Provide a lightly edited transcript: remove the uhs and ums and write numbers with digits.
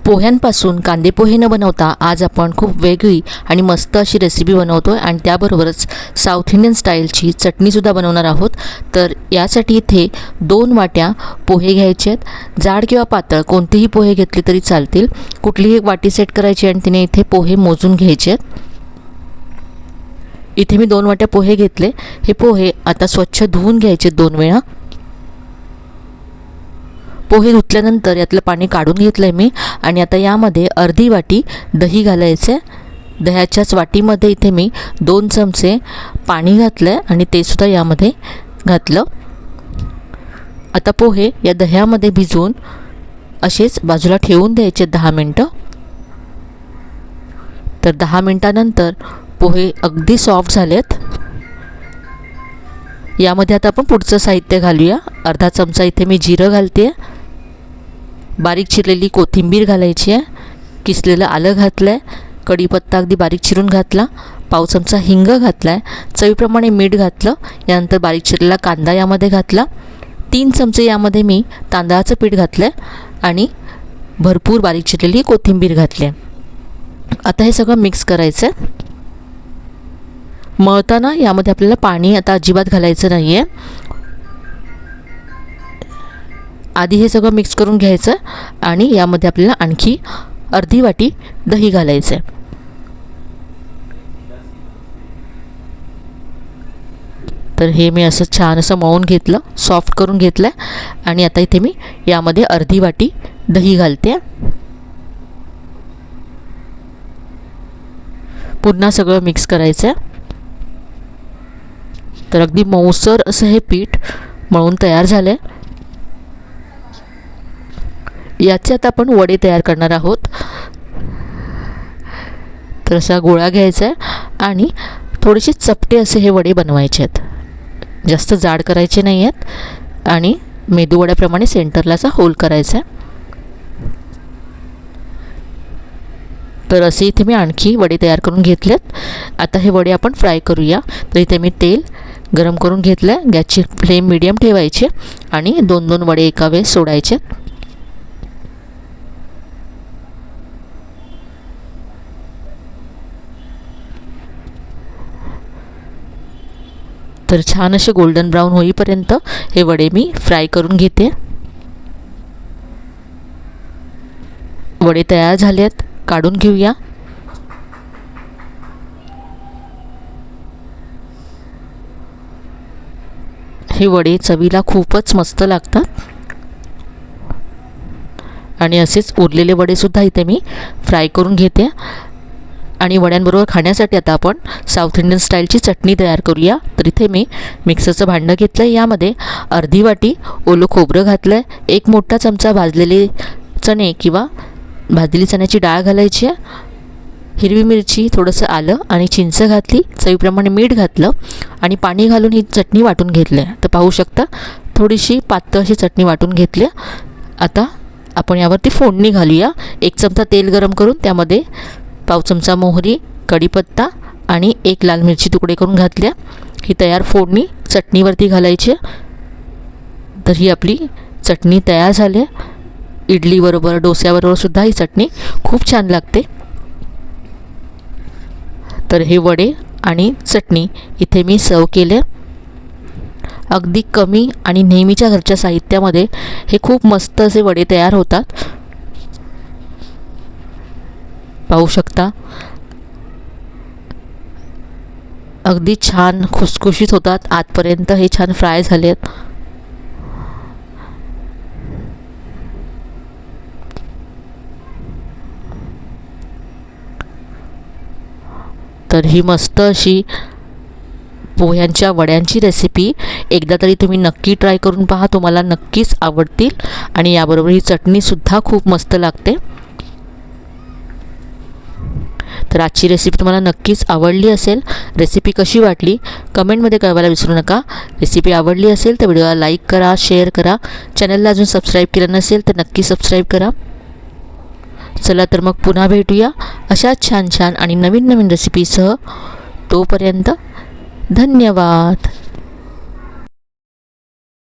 पोह्यांपासून कांदे पोहे न बनवता आज आपण खूप वेगळी आणि मस्त अशी रेसिपी बनवतो आहे आणि त्याबरोबरच साऊथ इंडियन स्टाईलची चटणीसुद्धा बनवणार आहोत। तर यासाठी इथे 2 वाट्या पोहे घ्यायचे आहेत। जाड किंवा पातळ कोणतेही पोहे घेतले तरी चालतील। कुठलीही एक वाटी सेट करायची आणि तिने इथे पोहे मोजून घ्यायचे आहेत। इथे मी 2 वाट्या पोहे घेतले। हे पोहे आता स्वच्छ धुवून घ्यायचे 2 वेळा। पोहे धुतल्यानंतर यातलं पाणी काढून घेतलं आहे मी आणि आता यामध्ये अर्धी वाटी दही घालायचे। दह्याच्याच वाटीमध्ये इथे मी 2 चमचे पाणी घातलं आहे आणि ते सुद्धा यामध्ये घातलं। आता पोहे या दह्यामध्ये भिजवून असेच बाजूला ठेवून द्यायचे 10 मिनिटं। तर 10 मिनिटानंतर पोहे अगदी सॉफ्ट झालेत। यामध्ये आता आपण पुढचं साहित्य घालूया। अर्धा चमचा इथे मी जिरं घालते, बारीक चिरलेली कोथिंबीर घालायची आहे, किसलेलं आलं घातलं आहे, कढीपत्ता अगदी बारीक चिरून घातला, पाव चमचा हिंग घातला आहे, चवीप्रमाणे मीठ घातलं। यानंतर बारीक चिरलेला कांदा यामध्ये घातला, 3 चमचे यामध्ये मी तांदळाचं पीठ घातलं आहे आणि भरपूर बारीक चिरलेली कोथिंबीर घातली आहे। आता हे सगळं मिक्स करायचं आहे। मळताना यामध्ये आपल्याला पाणी आता अजिबात घालायचं नाही आहे। आधी हे सगळं मिक्स करून घ्यायचं आणि यामध्ये आपल्याला आणखी अर्धी वाटी दही घालायचं आहे। तर हे मी असं छान असं मळून घेतलं, सॉफ्ट करून घेतलं आणि आता इथे मी यामध्ये अर्धी वाटी दही घालते। पुन्हा सगळं मिक्स करायचं आहे। तर अगदी मऊसर असं हे पीठ मळून तयार झालं आहे। याचे आता आपण वडे तयार करणार आहोत। तर असा गोळा घ्यायचा आहे आणि थोडेसे चपटे असे हे वडे बनवायचे आहेत। जास्त जाड करायचे नाही आहेत आणि मेदूवड्याप्रमाणे सेंटरला असा होल करायचा आहे। तर असे इथे मी आणखी वडे तयार करून घेतलेत। आता हे वडे आपण फ्राय करूया। तर इथे मी तेल गरम करून घेतलं आहे। गॅसची फ्लेम मीडियम ठेवायची आणि 2-2 वडे एका वेळेस सोडायचे। तर छान असे गोल्डन ब्राउन होईपर्यंत हे वडे मी फ्राय करून घेते। वडे तयार झालेत, काढून घेऊया। हे वडे चवीला खूपच मस्त लागतात आणि असेच उरलेले वडे सुद्धा इथे मी फ्राय करून घेते। आणि वड्यांबरोबर खाण्यासाठी आता आपण साऊथ इंडियन स्टाईलची चटणी तयार करूया। तर इथे मी मिक्सरचं भांडं घेतलं आहे। यामध्ये अर्धी वाटी ओलं खोबरं घातलं आहे, 1 मोठा चमचा भाजलेले चणे किंवा भाजलेली चण्याची डाळ घालायची आहे, हिरवी मिरची, थोडंसं आलं आणि चिंच घातली, चवीप्रमाणे मीठ घातलं आणि पाणी घालून ही चटणी वाटून घेतली आहे। तर पाहू शकता थोडीशी पातळ अशी चटणी वाटून घेतली। आता आपण यावरती फोडणी घालूया। 1 चमचा तेल गरम करून त्यामध्ये पाव चमचा मोहरी, कढीपत्ता आणि 1 लाल मिरची तुकडे करून घातल्या। ही तयार फोडणी चटणीवरती घालायची। तर ही आपली चटणी तयार झाली। इडलीबरोबर, डोस्याबरोबर सुद्धा ही चटणी खूप छान लागते। तर हे वडे आणि चटणी इथे मी सर्व केले। अगदी कमी आणि नेहमीच्या घरच्या साहित्यामध्ये हे खूप मस्त असे वडे तयार होतात। पाहू शकता अगदी छान खुसखुशीत होतात। आतपर्यंत हे छान फ्राय झालेत। तर ही मस्त अशी पोह्यांच्या वड्यांची रेसिपी एकदा तरी तुम्ही नक्की ट्राय करून पहा, तुम्हाला नक्कीच आवडतील आणि याबरोबर ही चटणीसुद्धा खूप मस्त लागते। तर आजची रेसिपी तुम्हाला नक्कीच आवडली असेल। रेसिपी कशी वाटली कमेंटमध्ये कळवायला विसरू नका। रेसिपी आवडली असेल तर व्हिडिओला लाईक करा, शेअर करा। चॅनलला अजून सबस्क्राईब केलं नसेल तर नक्की सबस्क्राईब करा। चला तर मग पुन्हा भेटूया अशा छान छान आणि नवीन नवीन रेसिपीसह। तोपर्यंत धन्यवाद।